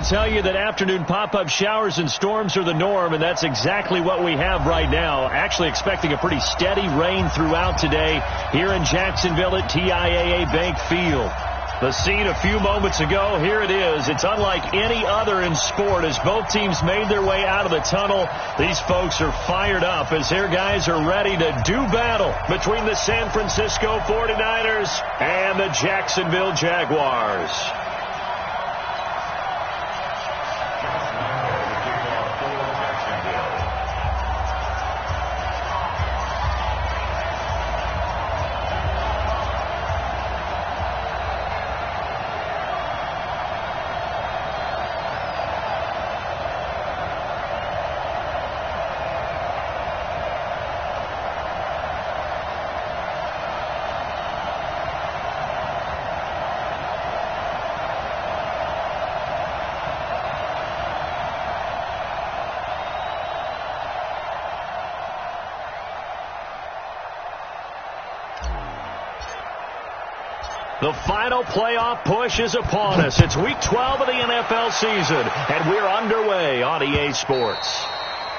tell you that afternoon pop-up showers and storms are the norm, and that's exactly what we have right now. Actually expecting a pretty steady rain throughout today here in Jacksonville at TIAA Bank Field. The scene a few moments ago, here it is. It's unlike any other in sport as both teams made their way out of the tunnel. These folks are fired up as their guys are ready to do battle between the San Francisco 49ers and the Jacksonville Jaguars. The final playoff push is upon us. It's Week 12 of the NFL season, and we're underway on EA Sports.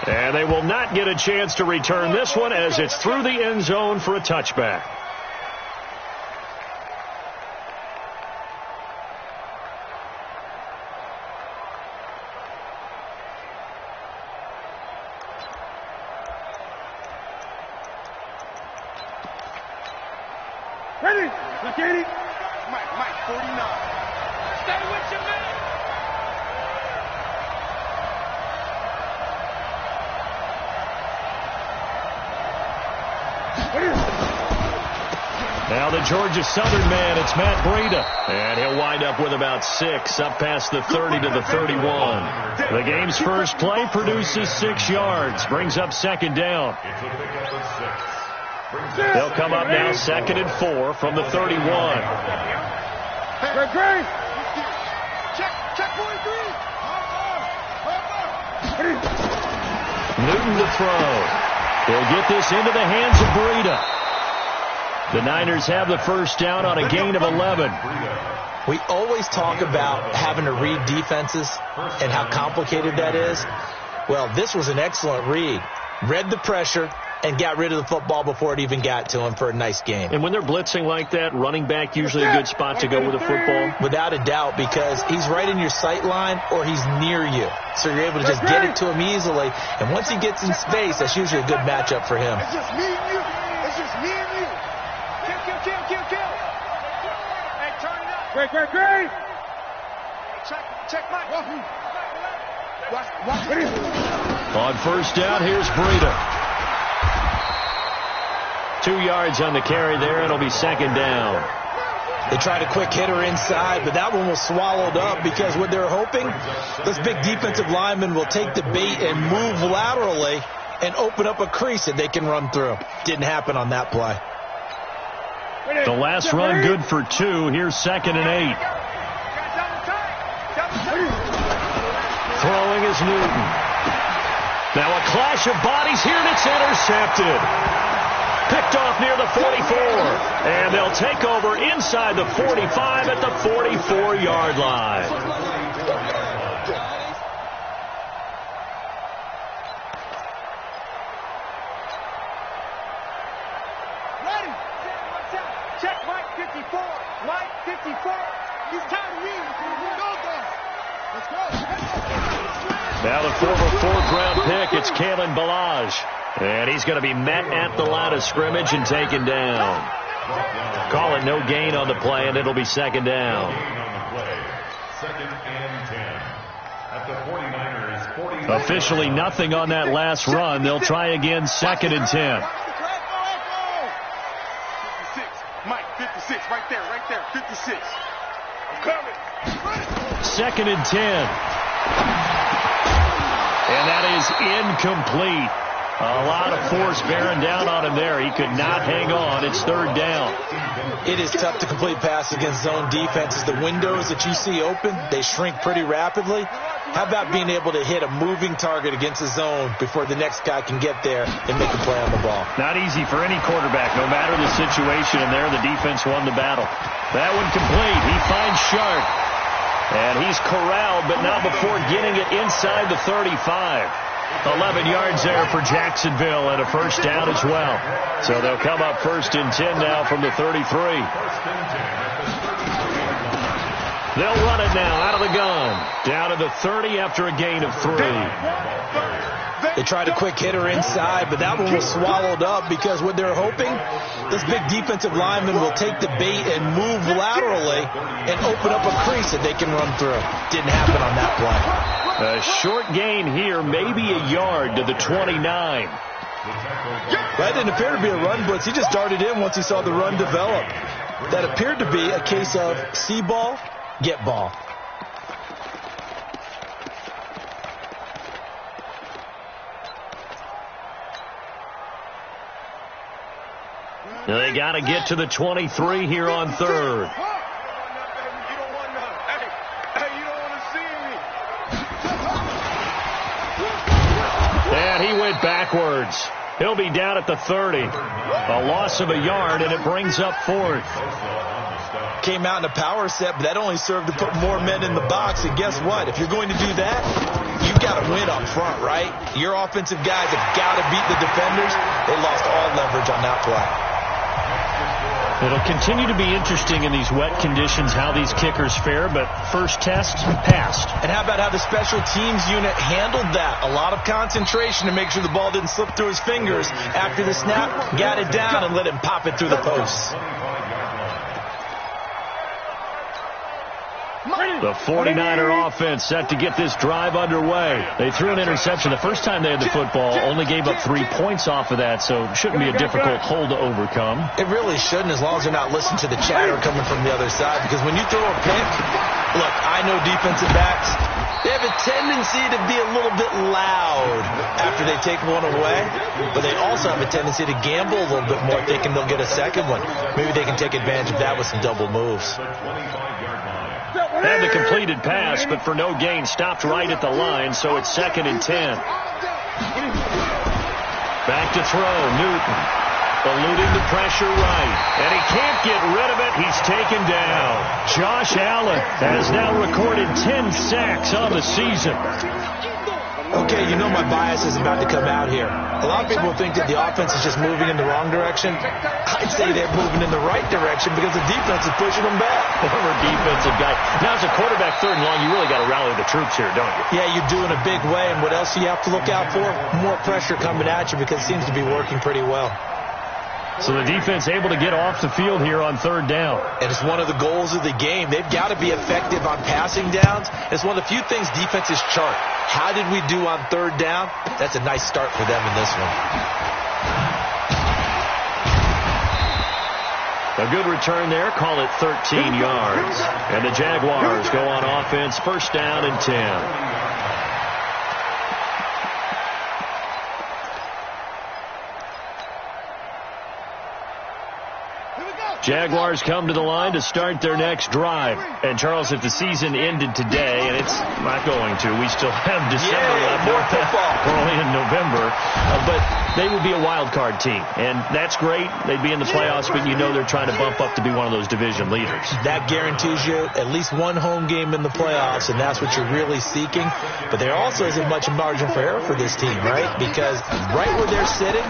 And they will not get a chance to return this one as it's through the end zone for a touchback. Ready? Katie? Mike, 49. Stay with you, man. Now the Georgia Southern man, it's Matt Breida. And he'll wind up with about 6, up past the 30 to the 31. The game's first play produces 6 yards, brings up second down. They'll come up now 2nd and 4 from the 31. Great. Check 43. Newton to throw. He'll get this into the hands of Breida. The Niners have the first down on a gain of 11. We always talk about having to read defenses and how complicated that is. Well, this was an excellent read. Read the pressure and got rid of the football before it even got to him for a nice game. And when they're blitzing like that, running back usually a good spot to go with a football? Without a doubt, because he's right in your sight line or he's near you. So you're able to just get it to him easily. And once he gets in space, that's usually a good matchup for him. It's just me and you. It's just me and you. Kill. Hey, turn it up. Great. Check Mike. Watch. On first down, here's Breida. 2 yards on the carry there. It'll be second down. They tried a quick hitter inside, but that one was swallowed up because what they're hoping, those big defensive linemen will take the bait and move laterally and open up a crease that they can run through. Didn't happen on that play. The last run good for 2. Here's 2nd and 8. Throwing is Newton. Now a clash of bodies here, and it's intercepted. Picked off near the 44. And they'll take over inside the 45 at the 44-yard line. Ready. Check Mike 54. Mike 54. He's tired of me. Let's go. Now the former 4th-round pick, it's Kalen Ballage. And he's going to be met at the line of scrimmage and taken down. Call it no gain on the play, and it'll be second down. Second and 10. At the 49ers, Officially nothing on that last run. They'll try again, 2nd and 10. 56. Mike 56. Right there. 56. I'm coming. 2nd and 10. And that is incomplete. A lot of force bearing down on him there. He could not hang on. It's 3rd down. It is tough to complete pass against zone defenses. The windows that you see open, they shrink pretty rapidly. How about being able to hit a moving target against the zone before the next guy can get there and make a play on the ball? Not easy for any quarterback, no matter the situation. And there, the defense won the battle. That one complete. He finds Sharp. And he's corralled, but not before getting it inside the 35. 11 yards there for Jacksonville and a first down as well. So they'll come up 1st and 10 now from the 33. They'll run it now out of the gun. Down to the 30 after a gain of 3. They tried a quick hitter inside, but that one was swallowed up because what they're hoping, this big defensive lineman will take the bait and move laterally and open up a crease that they can run through. Didn't happen on that play. A short gain here, maybe a yard to the 29. That didn't appear to be a run blitz. He just darted in once he saw the run develop. That appeared to be a case of see ball, get ball. They got to get to the 23 here on 3rd. And he went backwards. He'll be down at the 30. A loss of a yard, and it brings up 4th. Came out in a power set, but that only served to put more men in the box. And guess what? If you're going to do that, you've got to win up front, right? Your offensive guys have got to beat the defenders. They lost all leverage on that play. It'll continue to be interesting in these wet conditions how these kickers fare, but first test, passed. And how about how the special teams unit handled that? A lot of concentration to make sure the ball didn't slip through his fingers. After the snap, got it down and let him pop it through the posts. The 49er offense set to get this drive underway. They threw an interception the first time they had the football, only gave up 3 points off of that, so it shouldn't be a difficult hole to overcome. It really shouldn't, as long as they're not listening to the chatter coming from the other side, because when you throw a pick, look, I know defensive backs, they have a tendency to be a little bit loud after they take one away, but they also have a tendency to gamble a little bit more, thinking they'll get a second one. Maybe they can take advantage of that with some double moves. Had the completed pass, but for no gain, stopped right at the line, so it's 2nd and 10. Back to throw, Newton. Eluding the pressure right, and he can't get rid of it. He's taken down. Josh Allen has now recorded 10 sacks on the season. Okay, you know my bias is about to come out here. A lot of people think that the offense is just moving in the wrong direction. I'd say they're moving in the right direction because the defense is pushing them back. Former defensive guy. Now, as a quarterback 3rd and long, you really got to rally the troops here, don't you? Yeah, you do in a big way. And what else do you have to look out for? More pressure coming at you because it seems to be working pretty well. So the defense able to get off the field here on 3rd down. And it's one of the goals of the game. They've got to be effective on passing downs. It's one of the few things defenses chart. How did we do on 3rd down? That's a nice start for them in this one. A good return there. Call it 13 yards. And the Jaguars go on offense. 1st down and 10. Jaguars come to the line to start their next drive. And, Charles, if the season ended today, and it's not going to, we still have December left. Early in November. But they would be a wild card team. And that's great. They'd be in the playoffs, but you know they're trying to bump up to be one of those division leaders. That guarantees you at least one home game in the playoffs, and that's what you're really seeking. But there also isn't much margin for error for this team, right? Because right where they're sitting,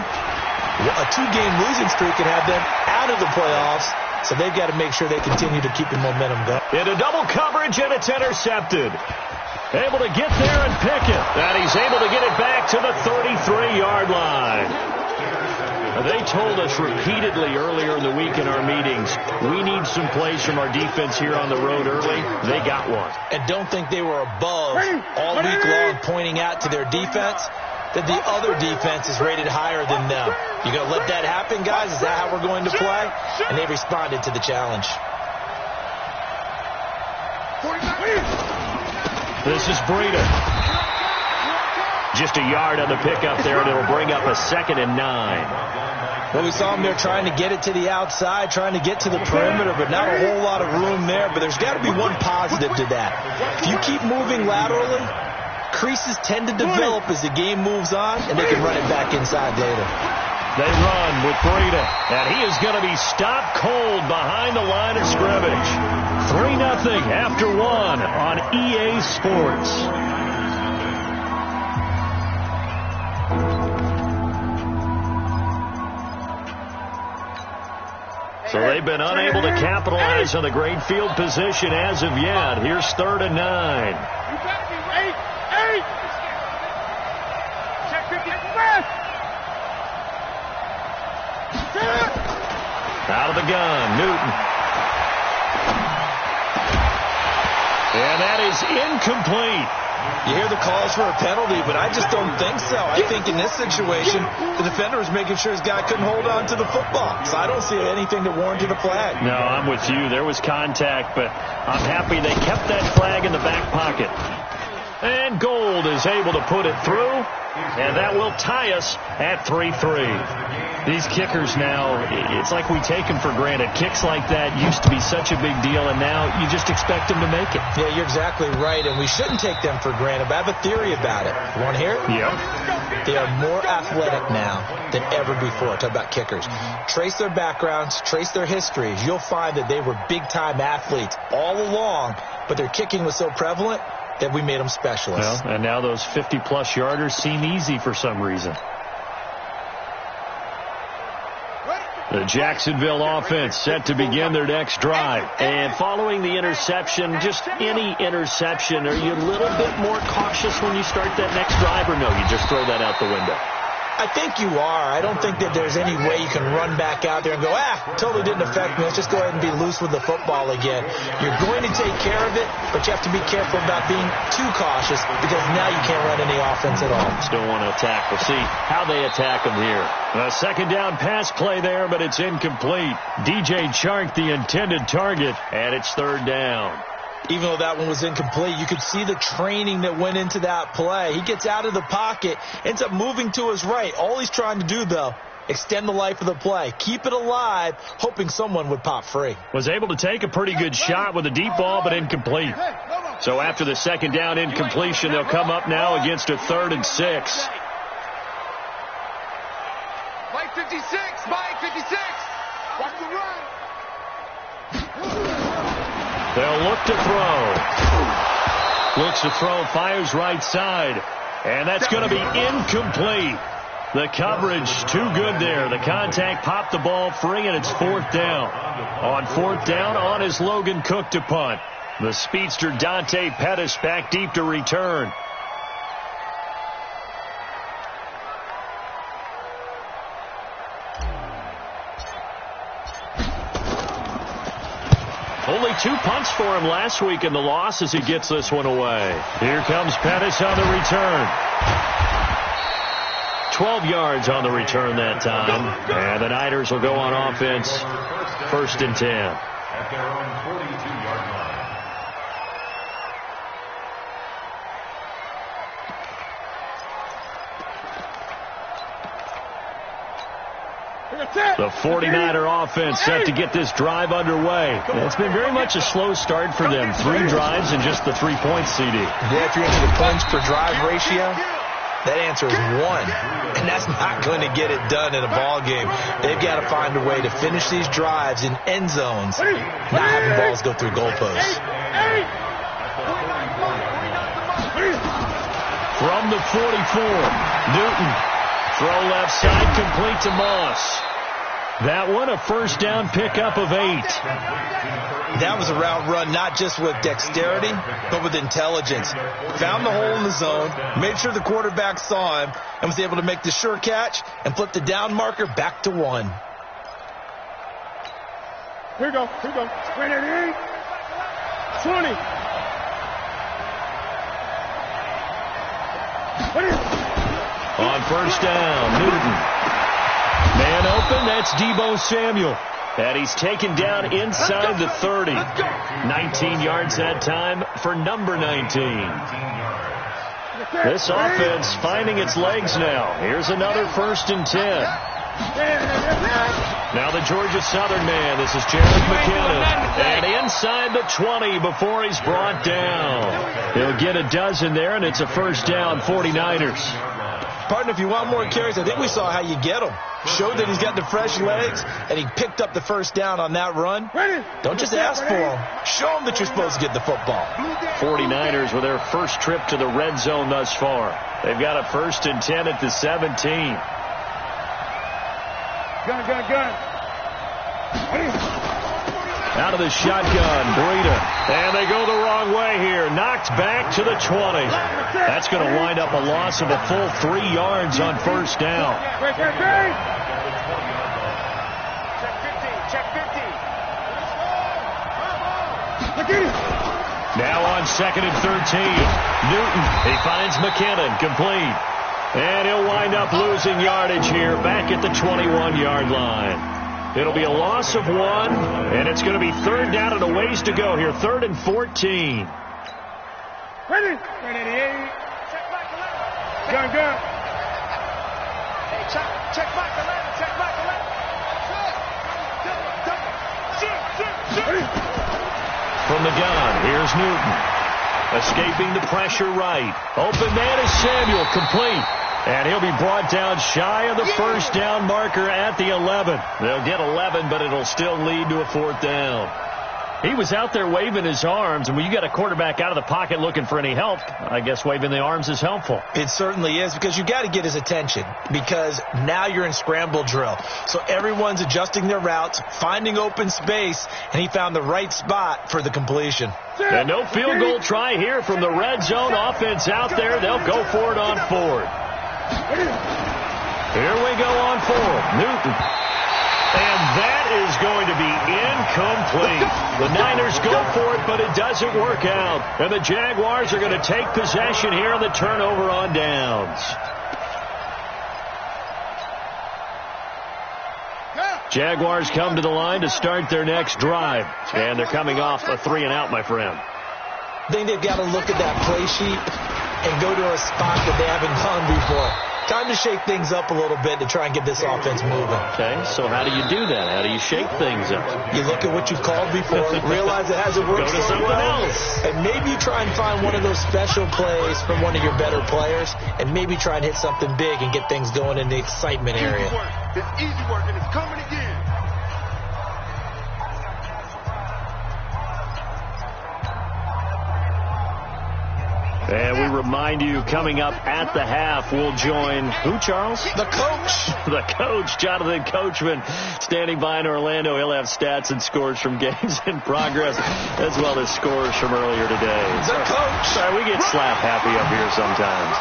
a 2-game losing streak can have them out of the playoffs, so they've got to make sure they continue to keep the momentum going. Into double coverage, and it's intercepted. Able to get there and pick it. And he's able to get it back to the 33-yard line. They told us repeatedly earlier in the week in our meetings, we need some plays from our defense here on the road early. They got one. And don't think they were above all week long pointing out to their defense that the other defense is rated higher than them. You going to let that happen, guys? Is that how we're going to play? And they responded to the challenge. This is Breida. Just a yard on the pickup there, and it'll bring up a 2nd and 9. Well, we saw them there trying to get it to the outside, trying to get to the perimeter, but not a whole lot of room there. But there's got to be one positive to that. If you keep moving laterally, creases tend to develop as the game moves on, and they can run it back inside later. They run with Breida, and he is going to be stopped cold behind the line of scrimmage. 3-0 after one on EA Sports. So they've been unable to capitalize on the great field position as of yet. Here's 3rd and 9. You better be eight. Check 50. Out of the gun, Newton. And that is incomplete. You hear the calls for a penalty, but I just don't think so. I think in this situation, the defender was making sure his guy couldn't hold on to the football. So I don't see anything that warranted a flag. No, I'm with you. There was contact, but I'm happy they kept that flag in the back pocket. And Gold is able to put it through, and that will tie us at 3-3. These kickers now, it's like we take them for granted. Kicks like that used to be such a big deal, and now you just expect them to make it. Yeah, you're exactly right, and we shouldn't take them for granted, but I have a theory about it. You want to hear it? Yep. They are more athletic now than ever before. Talk about kickers. Trace their backgrounds, trace their histories. You'll find that they were big-time athletes all along, but their kicking was so prevalent that we made them specialists. Well, and now those 50-plus yarders seem easy for some reason. The Jacksonville offense set to begin their next drive. And following the interception, just any interception, are you a little bit more cautious when you start that next drive, or no, you just throw that out the window? I think you are. I don't think that there's any way you can run back out there and go, totally didn't affect me. Let's just go ahead and be loose with the football again. You're going to take care of it, but you have to be careful about being too cautious because now you can't run any offense at all. Still want to attack. We'll see how they attack them here. A second down pass play there, but it's incomplete. DJ Chark, the intended target, and it's 3rd down. Even though that one was incomplete, you could see the training that went into that play. He gets out of the pocket, ends up moving to his right. All he's trying to do, though, extend the life of the play. Keep it alive, hoping someone would pop free. Was able to take a pretty good shot with a deep ball, but incomplete. So after the second down incompletion, they'll come up now against a 3rd and 6. Mike 56. Watch the run. They'll look to throw. Looks to throw, fires right side. And that's going to be incomplete. The coverage too good there. The contact popped the ball free, and it's 4th down. On 4th down, on is Logan Cook to punt. The speedster Dante Pettis back deep to return. Only 2 punts for him last week in the loss as he gets this one away. Here comes Pettis on the return. 12 yards on the return that time. And the Niners will go on offense. 1st and 10. At their own 42-yard line. The 49er offense set to get this drive underway. It's been very much a slow start for them. 3 drives and just the 3 points, CD. Yeah, if you're into the points per drive ratio, that answer is 1. And that's not going to get it done in a ball game. They've got to find a way to finish these drives in end zones, not having balls go through goalposts. From the 44, Newton. Throw left side, complete to Moss. That one, a 1st down pickup of 8. That was a route run not just with dexterity, but with intelligence. Found the hole in the zone, made sure the quarterback saw him, and was able to make the sure catch and flip the down marker back to 1. Here we go. Sprint it in. 20. On 1st down, Newton. Man open, that's Deebo Samuel. And he's taken down inside the 30. 19 yards that time for number 19. This offense finding its legs now. Here's another 1st and 10. Now the Georgia Southern man. This is Jared McKinnon. And inside the 20 before he's brought down. He'll get a dozen there, and it's a 1st down, 49ers. Partner, if you want more carries, I think we saw how you get them. Showed that he's got the fresh legs, and he picked up the first down on that run. Don't just ask for him. Show him that you're supposed to get the football. 49ers with their first trip to the red zone thus far. They've got a 1st and 10 at the 17. Gun. Out of the shotgun, Breida. And they go the wrong way here. Knocked back to the 20. That's going to wind up a loss of a full 3 yards on first down. Check 15. Check 15. Now on 2nd and 13. Newton, he finds McKinnon, complete. And he'll wind up losing yardage here back at the 21-yard line. It'll be a loss of 1, and it's going to be 3rd down and a ways to go here. 3rd and 14. Ready. Check back 11. Gun. Hey, check back 11. Check back 11. From the gun, here's Newton. Escaping the pressure right. Open man is Samuel, complete. And he'll be brought down shy of the first down marker at the 11. They'll get 11, but it'll still lead to a 4th down. He was out there waving his arms, and when you got a quarterback out of the pocket looking for any help, I guess waving the arms is helpful. It certainly is, because you got to get his attention, because now you're in scramble drill. So everyone's adjusting their routes, finding open space, and he found the right spot for the completion. And no field goal try here from the red zone. Offense out there. They'll go for it on 4th. Here we go on 4th. Newton. And that is going to be incomplete. The Niners go for it, but it doesn't work out. And the Jaguars are going to take possession here on the turnover on downs. Jaguars come to the line to start their next drive. And they're coming off a 3-and-out, my friend. I think they've got to look at that play sheet and go to a spot that they haven't gone before. Time to shake things up a little bit to try and get this offense moving. Okay, so how do you do that? How do you shake things up? You look at what you've called before, realize it hasn't worked Go to so someone well, else. and maybe you try and find one of those special plays from one of your better players, and maybe try and hit something big and get things going in the excitement area. It's easy work, and it's coming again. And we remind you, coming up at the half, we'll join who, Charles? The coach. The coach, Jonathan Coachman, standing by in Orlando. He'll have stats and scores from games in progress, as well as scores from earlier today. The coach. Sorry, we get slap happy up here sometimes.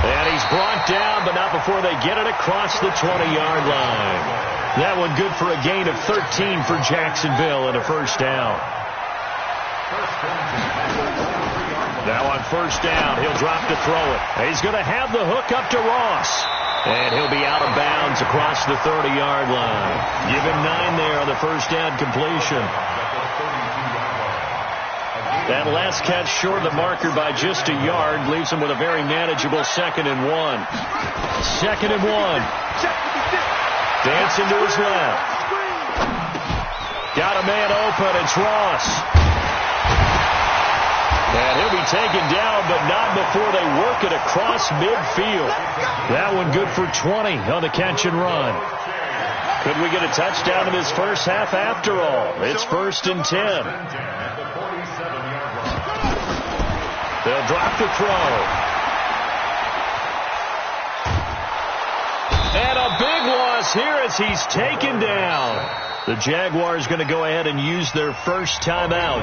And he's brought down, but not before they get it across the 20-yard line. That one good for a gain of 13 for Jacksonville and a first down. Now on first down, he'll drop to throw it. He's going to have the hook up to Ross. And he'll be out of bounds across the 30-yard line. Give him 9 there on the first down completion. That last catch short of the marker by just a yard leaves him with a very manageable 2nd and 1. 2nd and 1. Dancing to his left. Got a man open. It's Ross. And he'll be taken down, but not before they work it across midfield. That one good for 20 on the catch and run. Could we get a touchdown in this first half after all? It's 1st and 10. They'll drop the throw. And a big loss here as he's taken down. The Jaguars going to go ahead and use their first timeout,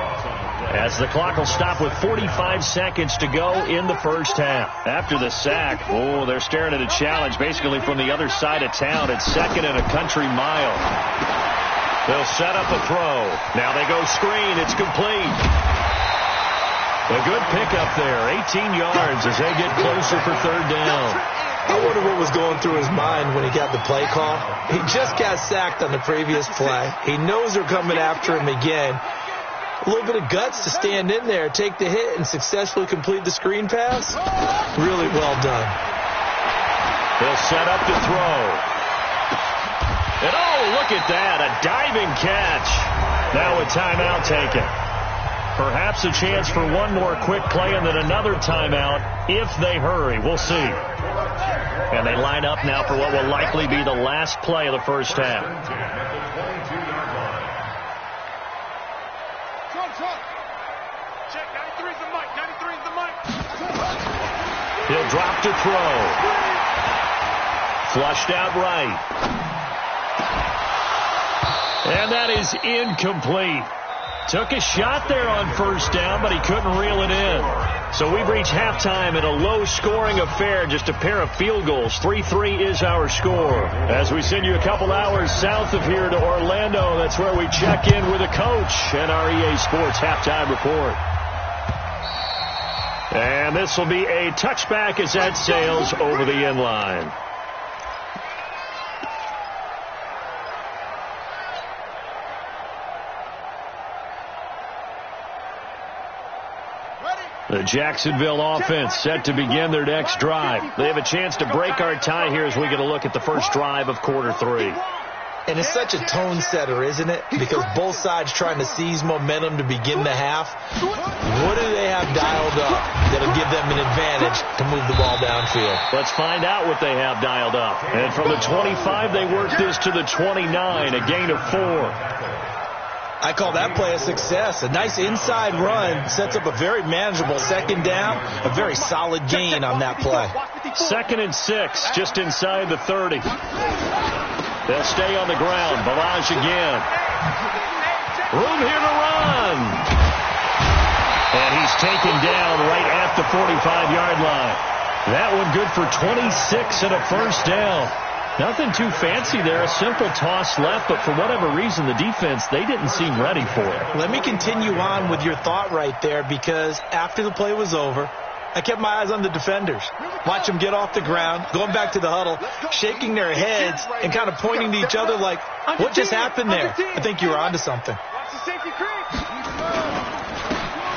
as the clock will stop with 45 seconds to go in the first half. After the sack, they're staring at a challenge basically from the other side of town. It's 2nd and a country mile. They'll set up a throw. Now they go screen. It's complete. A good pickup there. 18 yards as they get closer for 3rd down. I wonder what was going through his mind when he got the play call. He just got sacked on the previous play. He knows they're coming after him again. A little bit of guts to stand in there, take the hit, and successfully complete the screen pass. Really well done. He'll set up to throw. And look at that, a diving catch. Now a timeout taken. Perhaps a chance for one more quick play and then another timeout if they hurry. We'll see. And they line up now for what will likely be the last play of the first half. Check, 93's the mic, 93's the mic. He'll drop to throw. Flushed out right. And that is incomplete. Took a shot there on first down, but he couldn't reel it in. So we've reached halftime in a low-scoring affair, just a pair of field goals. 3-3 is our score. As we send you a couple hours south of here to Orlando, that's where we check in with a coach and our EA Sports halftime report. And this will be a touchback as that sails over the end line. The Jacksonville offense set to begin their next drive. They have a chance to break our tie here as we get a look at the first drive of quarter 3. And it's such a tone setter, isn't it? Because both sides trying to seize momentum to begin the half. What do they have dialed up that'll give them an advantage to move the ball downfield? Let's find out what they have dialed up. And from the 25, they work this to the 29, a gain of 4. I call that play a success. A nice inside run sets up a very manageable second down, a very solid gain on that play. 2nd and 6, just inside the 30. They'll stay on the ground. Balazs again. Room here to run. And he's taken down right at the 45-yard line. That one good for 26 and a first down. Nothing too fancy there. A simple toss left, but for whatever reason, the defense, they didn't seem ready for it. Let me continue on with your thought right there, because after the play was over, I kept my eyes on the defenders. Watch them get off the ground, going back to the huddle, shaking their heads and kind of pointing to each other like, what just happened there? I think you were onto something.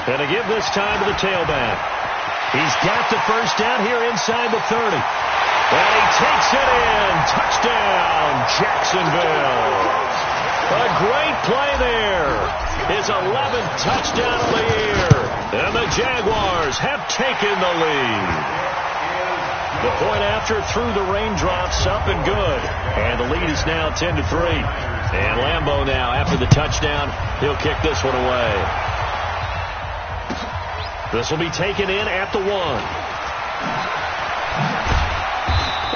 And to give this time to the tailback. He's got the first down here inside the 30. And he takes it in. Touchdown, Jacksonville. A great play there. His 11th touchdown of the year. And the Jaguars have taken the lead. The point after through the raindrops, up and good. And the lead is now 10-3. And Lambeau now, after the touchdown, he'll kick this one away. This will be taken in at the 1.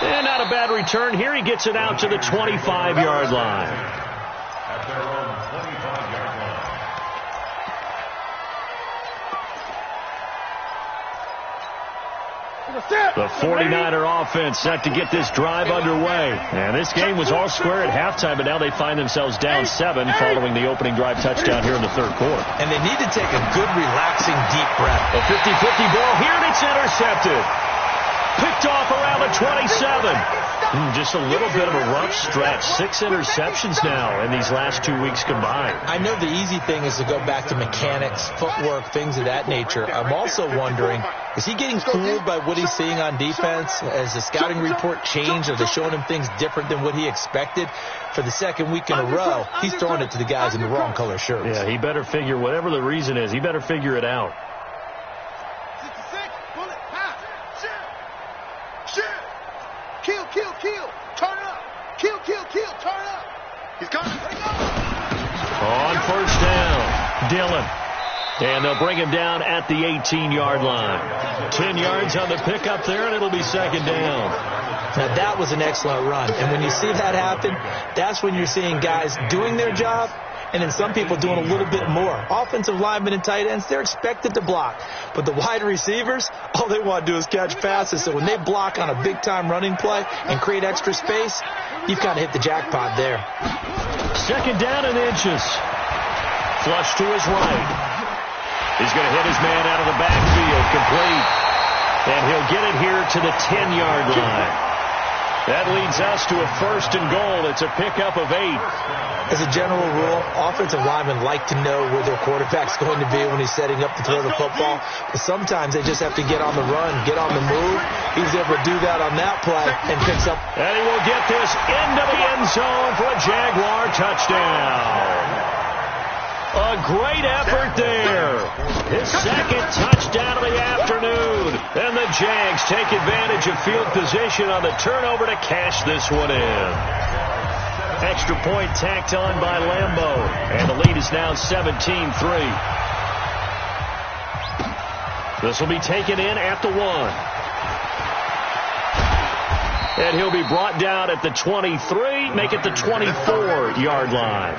And not a bad return here. He gets it out to the 25-yard line. At their own 25-yard line. The 49er offense set to get this drive underway. And this game was all square at halftime, but now they find themselves down 7 following the opening drive touchdown here in the third quarter. And they need to take a good, relaxing, deep breath. A 50-50 ball here, and it's intercepted. Picked off around the 27. Just a little bit of a rough stretch. 6 interceptions now in these last 2 weeks combined. I know the easy thing is to go back to mechanics, footwork, things of that nature. I'm also wondering, is he getting fooled by what he's seeing on defense? Has the scouting report changed? Are they showing him things different than what he expected? For the second week in a row, he's throwing it to the guys in the wrong color shirts. Yeah, he better figure, whatever the reason is, he better figure it out. Kill, turn up. Kill, turn up. He's coming. On first down, Dillon. And they'll bring him down at the 18-yard line. 10 yards on the pickup there, and it'll be second down. Now, that was an excellent run. And when you see that happen, that's when you're seeing guys doing their job, and then some people doing a little bit more. Offensive linemen and tight ends, they're expected to block. But the wide receivers, all they want to do is catch passes. So when they block on a big-time running play and create extra space, you've kind of hit the jackpot there. Second down and inches. Flush to his right. He's going to hit his man out of the backfield, complete. And he'll get it here to the 10-yard line. That leads us to a first and goal. It's a pickup of 8. As a general rule, offensive linemen like to know where their quarterback's going to be when he's setting up to throw the football. But sometimes they just have to get on the run, get on the move. He was able to do that on that play and picks up. And he will get this into the end zone for a Jaguar touchdown. A great effort there. His second touchdown of the afternoon. And the Jags take advantage of field position on the turnover to cash this one in. Extra point tacked on by Lambeau. And the lead is now 17-3. This will be taken in at the 1. And he'll be brought down at the 23, make it the 24-yard line.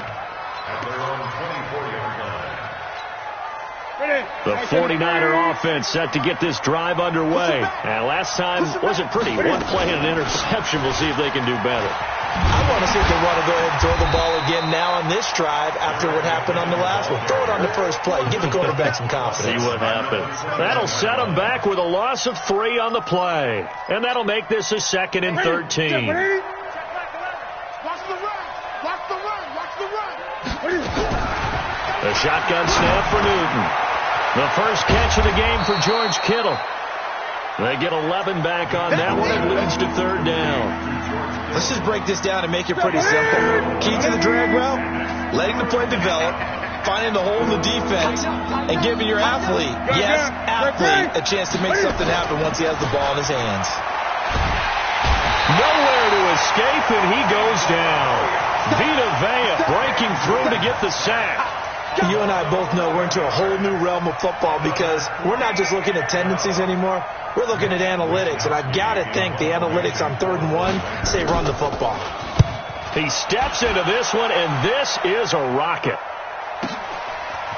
The 49er offense set to get this drive underway. And last time wasn't pretty. One play and an interception. We'll see if they can do better. I want to see if they want to go ahead and throw the ball again now on this drive after what happened on the last one. Throw it on the first play. Give the quarterback some confidence. See what happens. That'll set them back with a loss of 3 on the play. And that'll make this a 2nd and 13. Watch the run. Watch the run. Watch the run. The shotgun snap for Newton. The first catch of the game for George Kittle. They get 11 back on that one. It leads to 3rd down. Let's just break this down and make it pretty simple. Key to the drag route, letting the play develop, finding the hole in the defense, and giving your athlete, yes, athlete, a chance to make something happen once he has the ball in his hands. Nowhere to escape, and he goes down. Vita Vea breaking through to get the sack. You and I both know we're into a whole new realm of football because we're not just looking at tendencies anymore. We're looking at analytics, and I've got to think the analytics on 3rd and 1 say run the football. He steps into this one, and this is a rocket.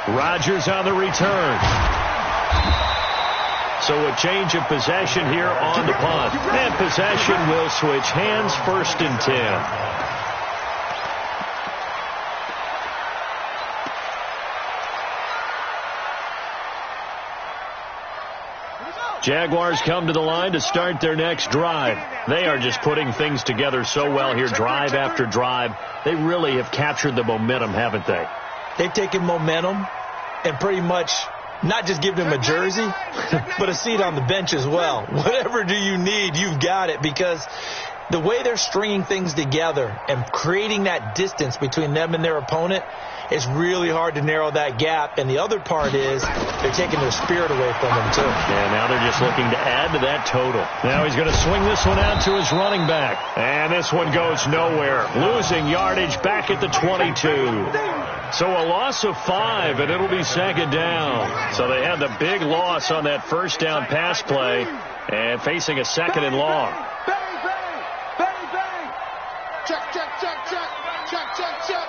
Rodgers on the return. So a change of possession here on the punt. And possession will switch hands, 1st and 10. Jaguars come to the line to start their next drive. They are just putting things together so well here, drive after drive. They really have captured the momentum, haven't they? They've taken momentum and pretty much not just given them a jersey, but a seat on the bench as well. Whatever do you need, you've got it, because the way they're stringing things together and creating that distance between them and their opponent, it's really hard to narrow that gap. And the other part is they're taking their spirit away from them, too. Yeah, now they're just looking to add to that total. Now he's going to swing this one out to his running back. And this one goes nowhere. Losing yardage back at the 22. So a loss of 5, and it'll be 2nd down. So they had the big loss on that 1st down pass play and facing a 2nd and long. Bang, bang. Bang, bang. Check, check, check, check. Check, check, check.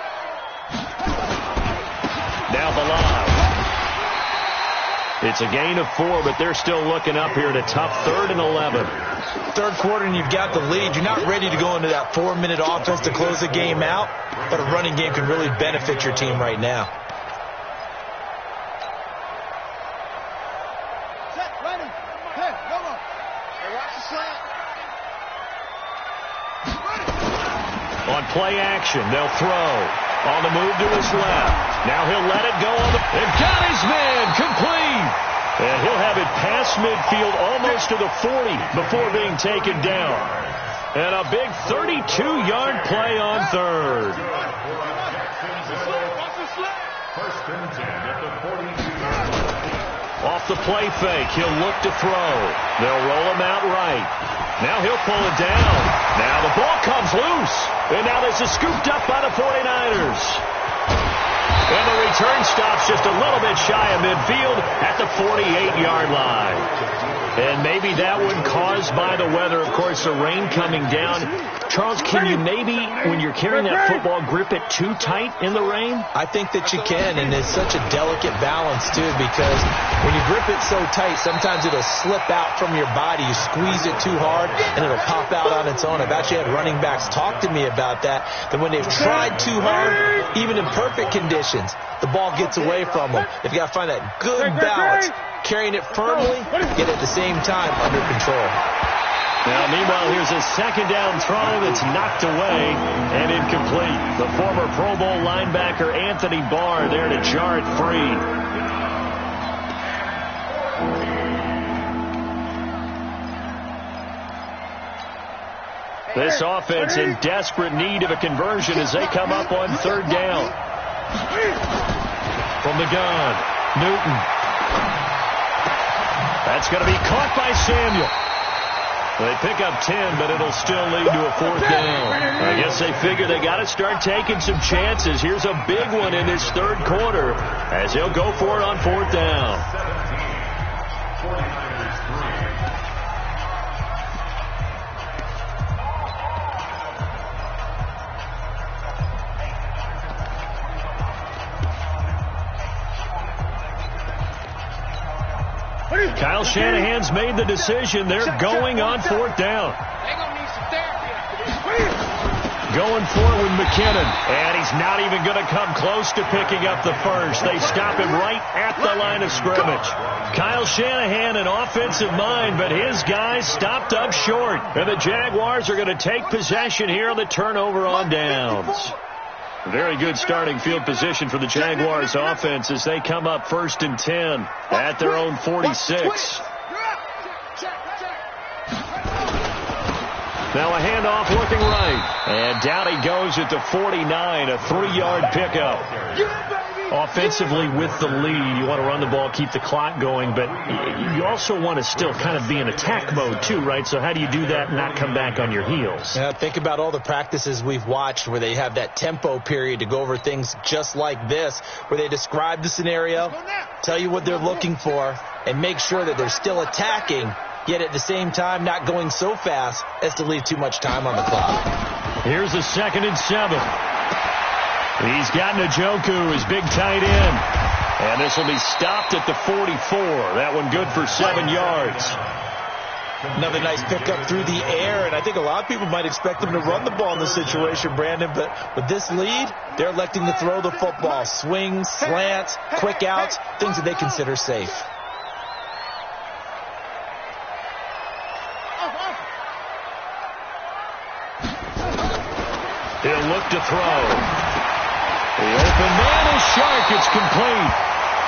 Now the line. It's a gain of 4, but they're still looking up here at a tough 3rd and 11. 3rd quarter and you've got the lead. You're not ready to go into that 4-minute offense to close the game out, but a running game can really benefit your team right now. Set, ready. Hey, come on. Hey, watch the slant. On play action, they'll throw. On the move to his left. Now he'll let it go on the... And got his man complete. And he'll have it past midfield almost to the 40 before being taken down. And a big 32-yard play on 3rd. First and 10 at the 42-yard line. Off the play fake, he'll look to throw. They'll roll him out right. Now he'll pull it down. Now the ball comes loose. And now this is scooped up by the 49ers. And the return stops just a little bit shy of midfield at the 48-yard line. And maybe that one caused by the weather. Of course, the rain coming down. Charles, can you maybe, when you're carrying that football, grip it too tight in the rain? I think that you can, and it's such a delicate balance, too, because when you grip it so tight, sometimes it'll slip out from your body. You squeeze it too hard, and it'll pop out on its own. I've actually had running backs talk to me about that when they've tried too hard, even in perfect conditions, the ball gets away from them. They've got to find that good balance, carrying it firmly, yet at the same time under control. Now, meanwhile, here's a 2nd down throw that's knocked away and incomplete. The former Pro Bowl linebacker Anthony Barr there to jar it free. This offense in desperate need of a conversion as they come up on 3rd down. From the gun, Newton. That's going to be caught by Samuel. They pick up 10, but it'll still lead to a 4th down. I guess they figure they got to start taking some chances. Here's a big one in this 3rd quarter as they'll go for it on 4th down. 49ers 3. Kyle Shanahan's made the decision. They're going on 4th down. Going forward with McKinnon. And he's not even going to come close to picking up the first. They stop him right at the line of scrimmage. Kyle Shanahan, an offensive mind, but his guys stopped up short. And the Jaguars are going to take possession here on the turnover on downs. Very good starting field position for the Jaguars offense as they come up 1st and 10 at their own 46. Now a handoff looking right. And down he goes at the 49, a 3-yard pickup. Offensively with the lead, you want to run the ball, keep the clock going, but you also want to still kind of be in attack mode too, right? So how do you do that and not come back on your heels? Yeah, think about all the practices we've watched where they have that tempo period to go over things just like this, where they describe the scenario, tell you what they're looking for, and make sure that they're still attacking, yet at the same time not going so fast as to leave too much time on the clock. Here's a 2nd and 7. He's got Jwhoppe, his big tight end. And this will be stopped at the 44. That one good for 7 yards. Another nice pickup through the air, and I think a lot of people might expect them to run the ball in this situation, Brandon, but with this lead, they're electing to throw the football. Swings, slants, quick outs, things that they consider safe. He'll look to throw. The open man is sharp. It's complete.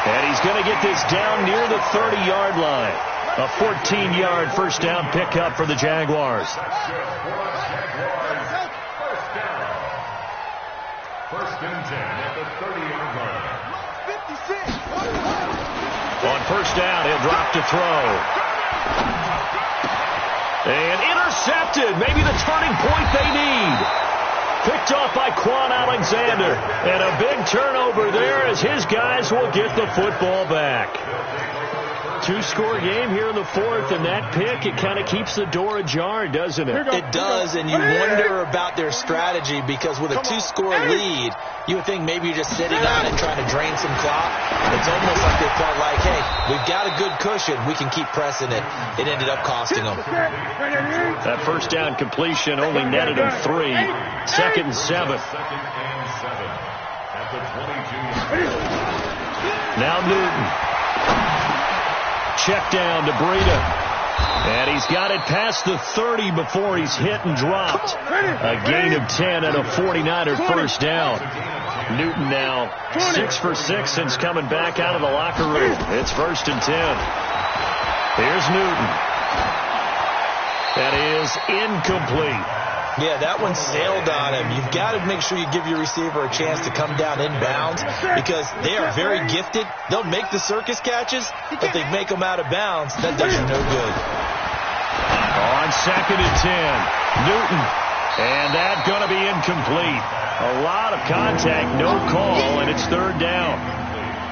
And he's going to get this down near the 30-yard line. A 14-yard 1st down pickup for the Jaguars. First and 10 at the 30-yard line. 56. On 1st down, he'll drop to throw. And intercepted. Maybe the turning point they need. Picked off by Quan Alexander. And a big turnover there as his guys will get the football back. 2-score game here in the 4th, and that pick, it kind of keeps the door ajar, doesn't it? It does, and you wonder about their strategy because with a 2-score lead, you would think maybe you're just sitting on it trying to drain some clock. It's almost like they felt like, hey, we've got a good cushion. We can keep pressing it. It ended up costing them. That 1st down completion only netted them 3. 2nd and 7. At the 22-yard line. Now Newton. Check down to Breida. And he's got it past the 30 before he's hit and dropped. A gain of 10 and a 49er 1st down. Newton now 6 for 6 since coming back out of the locker room. It's 1st and 10. Here's Newton. That is incomplete. Yeah, that one sailed on him. You've got to make sure you give your receiver a chance to come down inbounds because they are very gifted. They'll make the circus catches, but they make them out of bounds. That does you no good. On 2nd and 10, Newton. And that's going to be incomplete. A lot of contact, no call, and it's 3rd down.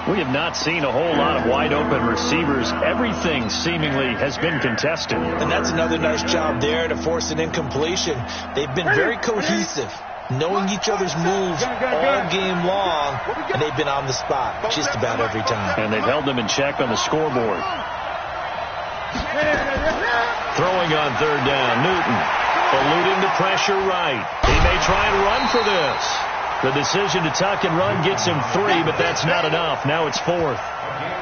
We have not seen a whole lot of wide-open receivers. Everything seemingly has been contested. And that's another nice job there to force an incompletion. They've been very cohesive, knowing each other's moves all game long, and they've been on the spot just about every time. And they've held them in check on the scoreboard. Throwing on 3rd down, Newton. Eluding the pressure right. He may try and run for this. The decision to tuck and run gets him 3, but that's not enough. Now it's 4th.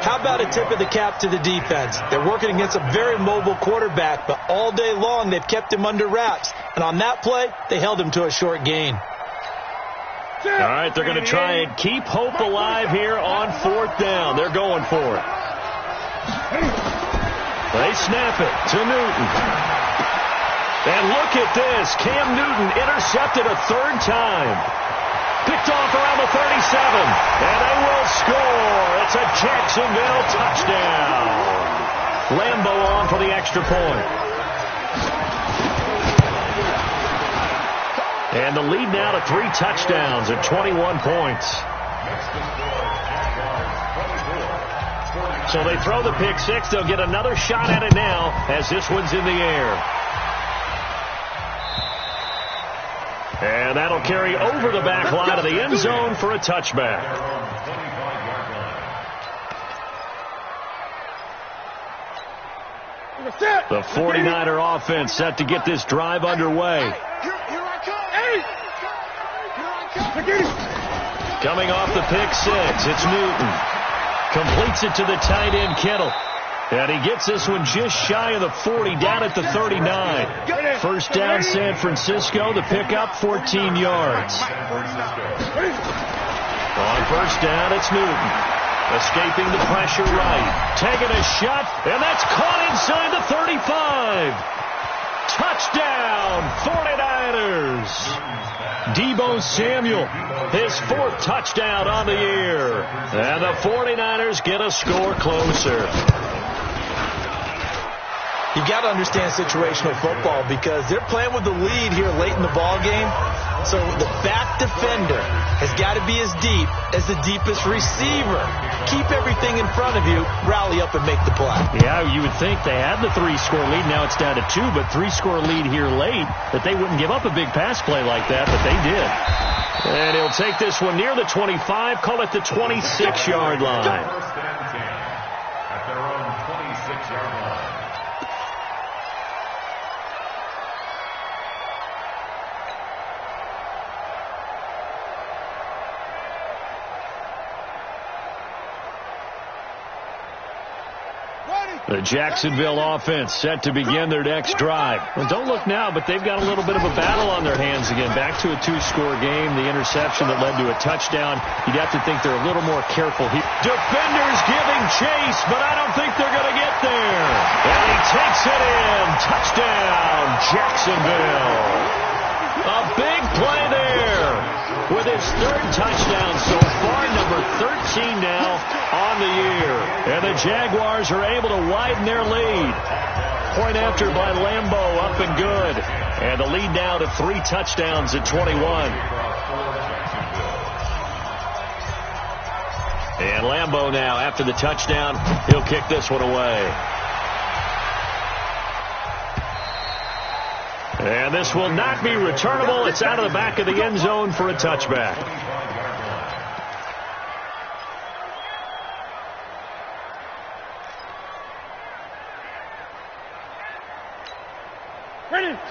How about a tip of the cap to the defense? They're working against a very mobile quarterback, but all day long they've kept him under wraps. And on that play, they held him to a short gain. All right, they're going to try and keep hope alive here on 4th down. They're going for it. They snap it to Newton. And look at this. Cam Newton intercepted a 3rd time. Picked off around the 37. And they will score. It's a Jacksonville touchdown. Lambo on for the extra point. And the lead now to 3 touchdowns at 21 points. So they throw the pick six. They'll get another shot at it now as this one's in the air. And that'll carry over the back line of the end zone for a touchback. The 49er offense set to get this drive underway. Coming off the pick six, it's Newton. Completes it to the tight end, Kittle. And he gets this one just shy of the 40, down at the 39. First down, San Francisco. The pickup, 14 yards. On first down, it's Newton. Escaping the pressure right. Taking a shot, and that's caught inside the 35. Touchdown, 49ers. Deebo Samuel, his 4th touchdown on the year. And the 49ers get a score closer. You got to understand situational football because they're playing with the lead here late in the ball game. So the back defender has got to be as deep as the deepest receiver. Keep everything in front of you, rally up and make the play. Yeah, you would think they had the 3-score lead. Now it's down to 2, but 3-score lead here late, that they wouldn't give up a big pass play like that, but they did. And he'll take this one near the 25, call it the 26-yard line. First and 10 at their own 26-yard line. The Jacksonville offense set to begin their next drive. Well, don't look now, but they've got a little bit of a battle on their hands again. Back to a 2-score game. The interception that led to a touchdown. You'd have to think they're a little more careful here. Defenders giving chase, but I don't think they're going to get there. And he takes it in. Touchdown, Jacksonville. A big play there with his 3rd touchdown so far, number 13 now on the year. And the Jaguars are able to widen their lead. Point after by Lambo, up and good. And the lead now to 3 touchdowns at 21. And Lambo now, after the touchdown, he'll kick this one away. And this will not be returnable. It's out of the back of the end zone for a touchback.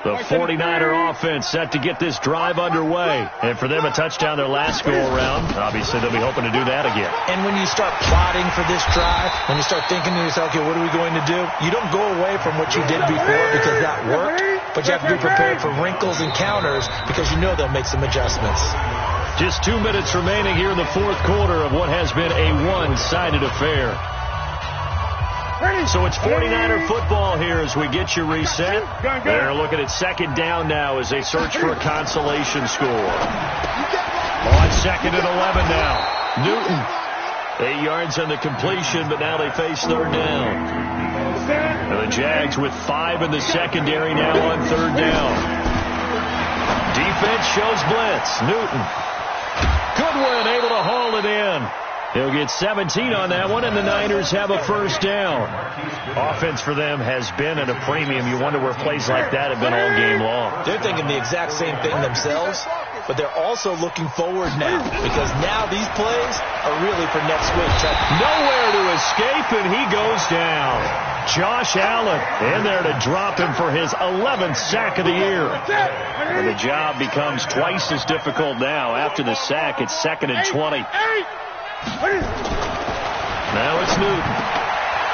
The 49er offense set to get this drive underway. And for them, a touchdown their last go-around. Obviously, they'll be hoping to do that again. And when you start plotting for this drive, when you start thinking to yourself, okay, what are we going to do? You don't go away from what you did before because that worked. But you have to be prepared for wrinkles and counters because you know they'll make some adjustments. Just 2 minutes remaining here in the 4th quarter of what has been a one-sided affair. So it's 49er football here as we get you reset. They're looking at 2nd down now as they search for a consolation score. On 2nd and 11 now. Newton, 8 yards on the completion, but now they face 3rd down. And the Jags with 5 in the secondary now on 3rd down. Defense shows blitz. Newton. Goodwin able to haul it in. He'll get 17 on that one, and the Niners have a 1st down. Offense for them has been at a premium. You wonder where plays like that have been all game long. They're thinking the exact same thing themselves, but they're also looking forward now because now these plays are really for next week. Nowhere to escape, and he goes down. Josh Allen in there to drop him for his 11th sack of the year. And the job becomes twice as difficult now. After the sack, it's 2nd and 20. Now it's Newton.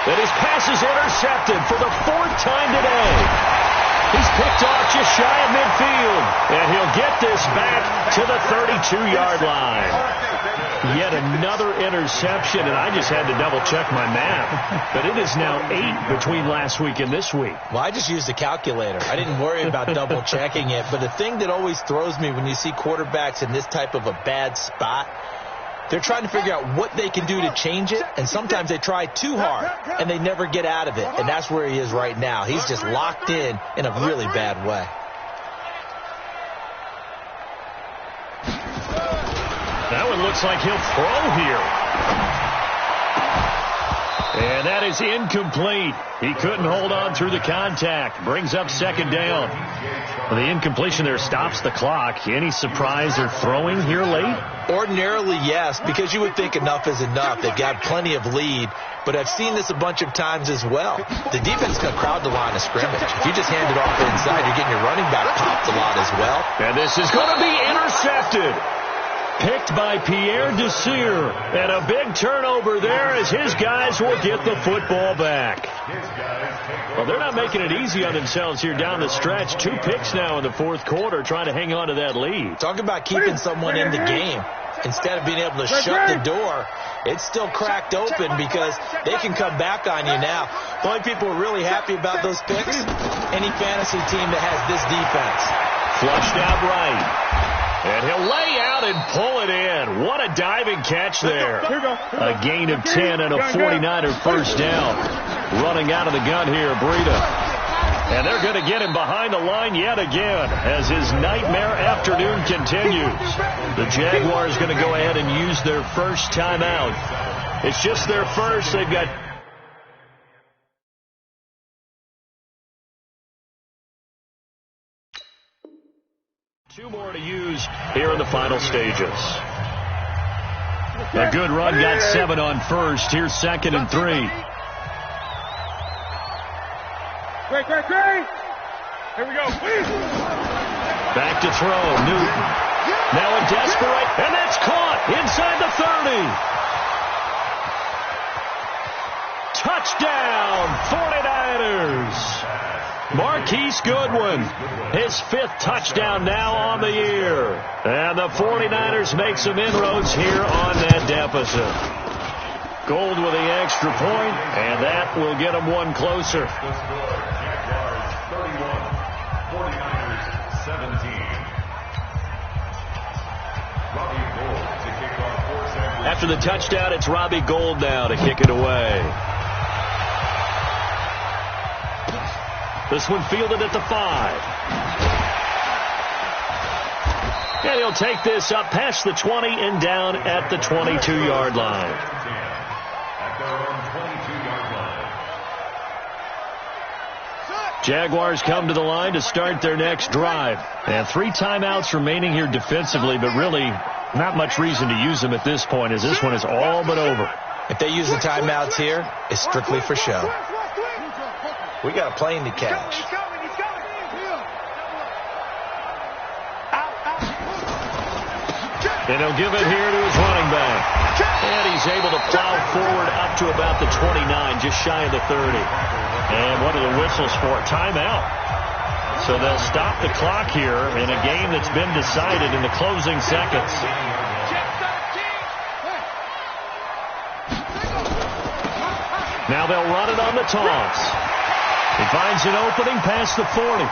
And his pass is intercepted for the 4th time today. He's picked off just shy of midfield. And he'll get this back to the 32-yard line. Yet another interception, and I just had to double-check my math. But it is now 8 between last week and this week. Well, I just used a calculator. I didn't worry about double-checking it. But the thing that always throws me when you see quarterbacks in this type of a bad spot, they're trying to figure out what they can do to change it, and sometimes they try too hard, and they never get out of it. And that's where he is right now. He's just locked in a really bad way. That one looks like he'll throw here. And that is incomplete. He couldn't hold on through the contact. Brings up second down. Well, the incompletion there stops the clock. Any surprise they're throwing here late? Ordinarily, yes, because you would think enough is enough. They've got plenty of lead, but I've seen this a bunch of times as well. The defense is going to crowd the line of scrimmage. If you just hand it off inside, you're getting your running back popped a lot as well. And this is going to be intercepted. Picked by Pierre Desir. And a big turnover there as his guys will get the football back. Well, they're not making it easy on themselves here down the stretch. 2 picks now in the fourth quarter trying to hang on to that lead. Talk about keeping someone in the game. Instead of being able to shut the door, it's still cracked open because they can come back on you now. The only people who are really happy about those picks, any fantasy team that has this defense. Flushed out right. And he'll lay out and pull it in. What a diving catch there. A gain of 10 and a 49er first down. Running out of the gun here, Breida. And they're going to get him behind the line yet again as his nightmare afternoon continues. The Jaguars going to go ahead and use their first timeout. It's just their first. They've got 2 more to use here in the final stages. A good run got 7 on first. Here's 2nd and 3. Great. Here we go. Back to throw. Newton. Now a desperate, and that's caught inside the 30. Touchdown, 49ers. Marquise Goodwin, his 5th touchdown now on the year. And the 49ers make some inroads here on that deficit. Gold with the extra point, and that will get them 1 closer. Jaguars 31, 49ers 17. Robbie Gould to kick off for San Francisco. After the touchdown, it's Robbie Gould now to kick it away. This one fielded at the 5. And he'll take this up past the 20 and down at the 22-yard line. At their own 22-yard line. Jaguars come to the line to start their next drive. And 3 timeouts remaining here defensively, but really not much reason to use them at this point as this one is all but over. If they use the timeouts here, it's strictly for show. We got a plane to catch. He's coming. And he'll give it here to his running back. And he's able to plow forward up to about the 29, just shy of the 30. And what are the whistles for? Timeout. So they'll stop the clock here in a game that's been decided in the closing seconds. Now they'll run it on the toss. He finds an opening past the 40.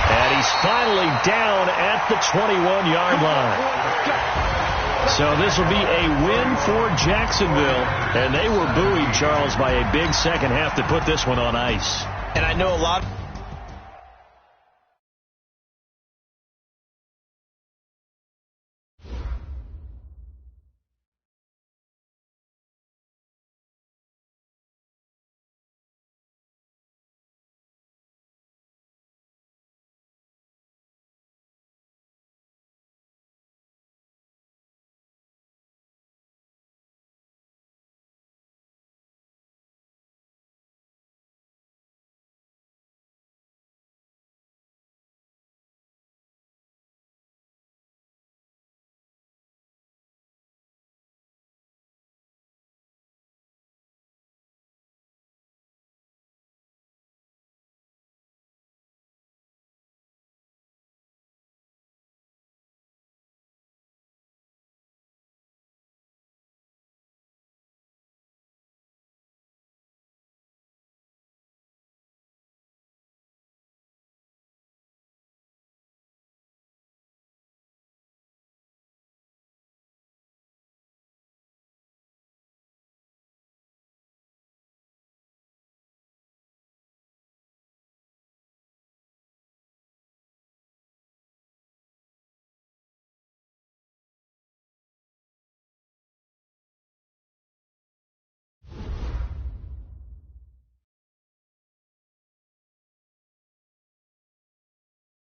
And he's finally down at the 21-yard line. So this will be a win for Jacksonville. And they were buoyed, Charles, by a big second half to put this one on ice. And I know a lot